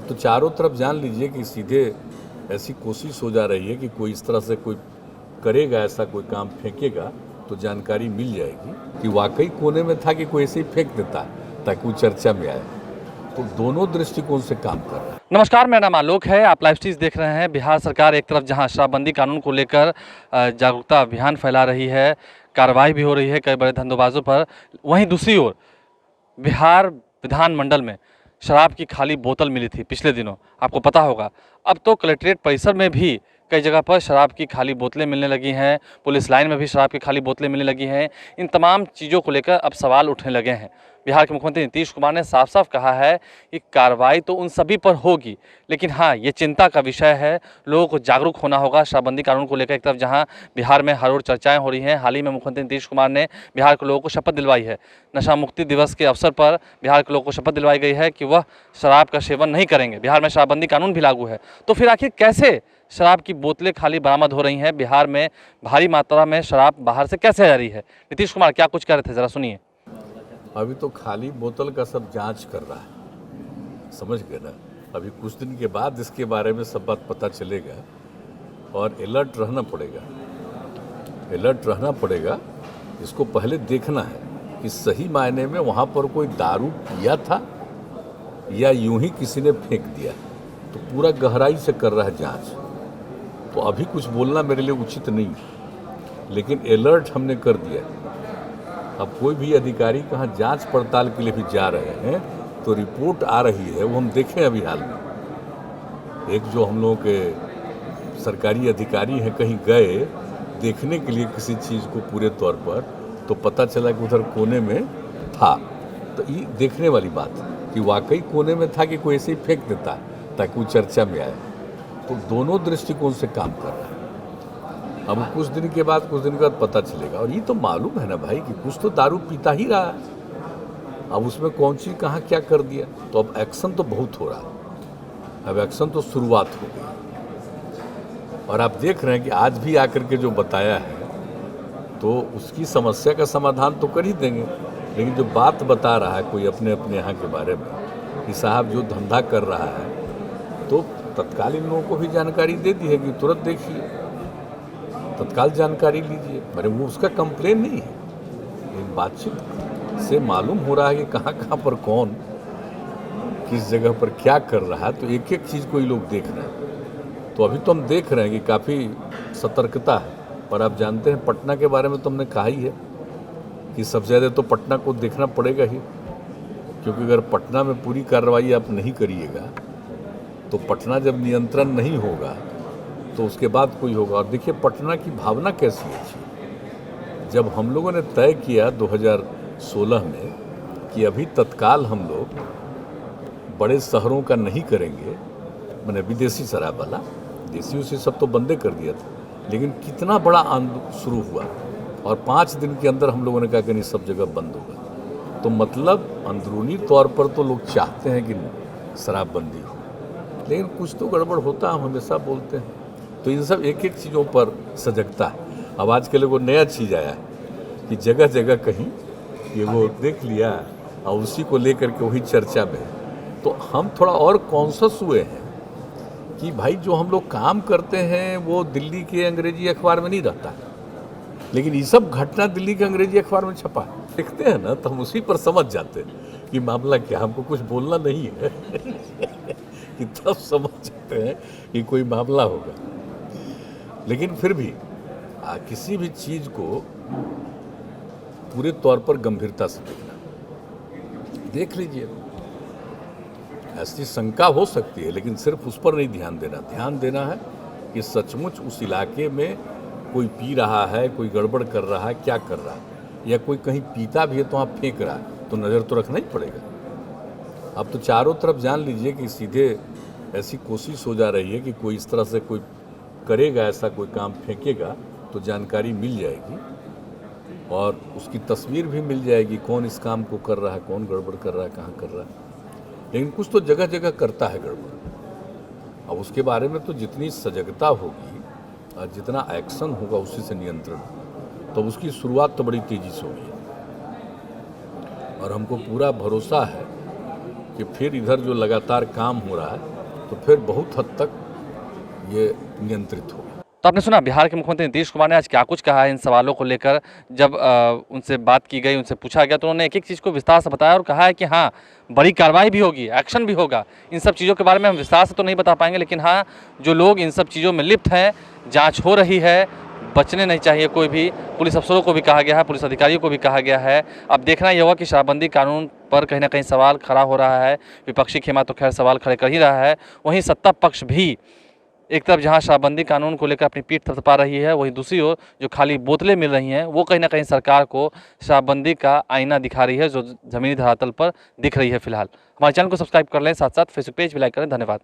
तो चारों तरफ जान लीजिए कि सीधे ऐसी कोशिश हो जा रही है कि कोई इस तरह से कोई करेगा, ऐसा कोई काम फेंकेगा तो जानकारी मिल जाएगी कि वाकई कोने में था कि कोई ऐसे ही फेंक देता ताकि वो चर्चा में आए। तो दोनों दृष्टिकोण से काम कर रहा है। नमस्कार, मेरा नाम आलोक है। आप लाइव स्ट्रीम देख रहे हैं। बिहार सरकार एक तरफ जहां शराबबंदी कानून को लेकर जागरूकता अभियान फैला रही है, कार्रवाई भी हो रही है कई बड़े धंधोबाजों पर, वहीं दूसरी ओर बिहार विधानमंडल में शराब की खाली बोतल मिली थी पिछले दिनों, आपको पता होगा। अब तो कलेक्ट्रेट परिसर में भी कई जगह पर शराब की खाली बोतलें मिलने लगी हैं, पुलिस लाइन में भी शराब की खाली बोतलें मिलने लगी हैं। इन तमाम चीज़ों को लेकर अब सवाल उठने लगे हैं। बिहार के मुख्यमंत्री नीतीश कुमार ने साफ साफ कहा है कि कार्रवाई तो उन सभी पर होगी, लेकिन हाँ, ये चिंता का विषय है। लोगों को जागरूक होना होगा शराबबंदी कानून को लेकर। एक तरफ जहाँ बिहार में हर ओर चर्चाएं हो रही हैं, हाल ही में मुख्यमंत्री नीतीश कुमार ने बिहार के लोगों को शपथ दिलवाई है। नशा मुक्ति दिवस के अवसर पर बिहार के लोगों को शपथ दिलवाई गई है कि वह शराब का सेवन नहीं करेंगे। बिहार में शराबबंदी कानून भी लागू है। तो फिर आखिर कैसे शराब की बोतलें खाली बरामद हो रही हैं? बिहार में भारी मात्रा में शराब बाहर से कैसे आ रही है? नीतीश कुमार क्या कुछ कह रहे थे, जरा सुनिए। अभी तो खाली बोतल का सब जांच कर रहा है, समझ गए ना। अभी कुछ दिन के बाद इसके बारे में सब बात पता चलेगा और अलर्ट रहना पड़ेगा। इसको पहले देखना है कि सही मायने में वहाँ पर कोई दारू पिया था या यूं ही किसी ने फेंक दिया। तो पूरा गहराई से कर रहा है जांच। तो अभी कुछ बोलना मेरे लिए उचित नहीं, लेकिन अलर्ट हमने कर दिया। अब कोई भी अधिकारी कहाँ जांच पड़ताल के लिए भी जा रहे हैं तो रिपोर्ट आ रही है, वो हम देखें। अभी हाल में एक जो हम लोगों के सरकारी अधिकारी हैं कहीं गए देखने के लिए किसी चीज़ को पूरे तौर पर, तो पता चला कि उधर कोने में था। तो ये देखने वाली बात है कि वाकई कोने में था कि कोई ऐसे ही फेंक देता ताकि वो चर्चा में आए। तो दोनों दृष्टिकोण से काम कर रहा है। अब कुछ दिन के बाद पता चलेगा। और ये तो मालूम है ना भाई कि कुछ तो दारू पीता ही रहा है। अब उसमें कौन सी कहाँ क्या कर दिया। तो अब एक्शन तो बहुत हो रहा है। अब एक्शन तो शुरुआत हो गई और आप देख रहे हैं कि आज भी आकर के जो बताया है तो उसकी समस्या का समाधान तो कर ही देंगे। लेकिन जो बात बता रहा है कोई अपने अपने यहाँ के बारे में कि साहब जो धंधा कर रहा है, तो तत्काल इन लोगों को भी जानकारी दे दी है कि तुरंत देखिए, तत्काल जानकारी लीजिए। अरे वो उसका कंप्लेन नहीं है, लेकिन बातचीत से मालूम हो रहा है कि कहाँ कहाँ पर कौन किस जगह पर क्या कर रहा है। तो एक एक चीज़ को ये लोग देख रहे हैं। तो अभी तो हम देख रहे हैं कि काफ़ी सतर्कता है। पर आप जानते हैं पटना के बारे में तो हमने कहा ही है कि सबसे ज़्यादा तो पटना को देखना पड़ेगा ही, क्योंकि अगर पटना में पूरी कार्रवाई आप नहीं करिएगा तो पटना जब नियंत्रण नहीं होगा तो उसके बाद कोई होगा। और देखिए पटना की भावना कैसी है। जब हम लोगों ने तय किया 2016 में कि अभी तत्काल हम लोग बड़े शहरों का नहीं करेंगे, मैंने विदेशी शराब वाला, देसी उसी सब तो बंदे कर दिया था, लेकिन कितना बड़ा आंदोलन शुरू हुआ और 5 दिन के अंदर हम लोगों ने कहा कि नहीं सब जगह बंद होगा। तो मतलब अंदरूनी तौर पर तो लोग चाहते हैं कि शराबबंदी हो, लेकिन कुछ तो गड़बड़ होता है, हम हमेशा बोलते हैं। तो इन सब एक एक चीज़ों पर सजगता है। अब आजकल वो नया चीज़ आया है कि जगह जगह कहीं ये वो देख लिया और उसी को लेकर के वही चर्चा में। तो हम थोड़ा और कॉन्शस हुए हैं कि भाई जो हम लोग काम करते हैं वो दिल्ली के अंग्रेजी अखबार में नहीं रहता है, लेकिन ये सब घटना दिल्ली के अंग्रेजी अखबार में छपा है। देखते हैं ना तो हम उसी पर समझ जाते हैं कि मामला क्या, हमको कुछ बोलना नहीं है कि तब समझ जाते हैं कि कोई मामला होगा। लेकिन फिर भी किसी भी चीज़ को पूरे तौर पर गंभीरता से देखना। देख लीजिए, ऐसी शंका हो सकती है, लेकिन सिर्फ उस पर नहीं ध्यान देना है कि सचमुच उस इलाके में कोई पी रहा है, कोई गड़बड़ कर रहा है, क्या कर रहा है, या कोई कहीं पीता भी है तो वहाँ फेंक रहा है, तो नज़र तो रखना ही पड़ेगा। अब तो चारों तरफ जान लीजिए कि सीधे ऐसी कोशिश हो जा रही है कि कोई इस तरह से कोई करेगा, ऐसा कोई काम फेंकेगा तो जानकारी मिल जाएगी और उसकी तस्वीर भी मिल जाएगी, कौन इस काम को कर रहा है, कौन गड़बड़ कर रहा है, कहाँ कर रहा है। लेकिन कुछ तो जगह जगह करता है गड़बड़। अब उसके बारे में तो जितनी सजगता होगी और जितना एक्शन होगा उसी से नियंत्रण, तो उसकी शुरुआत तो बड़ी तेज़ी से होगी। और हमको पूरा भरोसा है कि फिर इधर जो लगातार काम हो रहा है तो फिर बहुत हद तक ये नियंत्रित होगा। तो आपने सुना बिहार के मुख्यमंत्री नीतीश कुमार ने आज क्या कुछ कहा है इन सवालों को लेकर। जब उनसे बात की गई, उनसे पूछा गया, तो उन्होंने एक एक चीज़ को विस्तार से बताया और कहा है कि हाँ, बड़ी कार्रवाई भी होगी, एक्शन भी होगा। इन सब चीज़ों के बारे में हम विस्तार से तो नहीं बता पाएंगे, लेकिन हाँ, जो लोग इन सब चीज़ों में लिप्त हैं, जाँच हो रही है, बचने नहीं चाहिए कोई भी। पुलिस अफसरों को भी कहा गया है, पुलिस अधिकारियों को भी कहा गया है। अब देखना ये होगा कि शराबबंदी कानून पर कहीं ना कहीं सवाल खड़ा हो रहा है। विपक्षी खेमा तो खैर सवाल खड़े कर ही रहा है, वहीं सत्ता पक्ष भी एक तरफ जहां शराबबंदी कानून को लेकर अपनी पीठ थपथपा रही है, वहीं दूसरी ओर जो खाली बोतलें मिल रही हैं वो कहीं ना कहीं सरकार को शराबबंदी का आईना दिखा रही है, जो ज़मीनी धरातल पर दिख रही है फिलहाल। हमारे चैनल को सब्सक्राइब कर लें, साथ साथ फेसबुक पेज भी लाइक करें। धन्यवाद।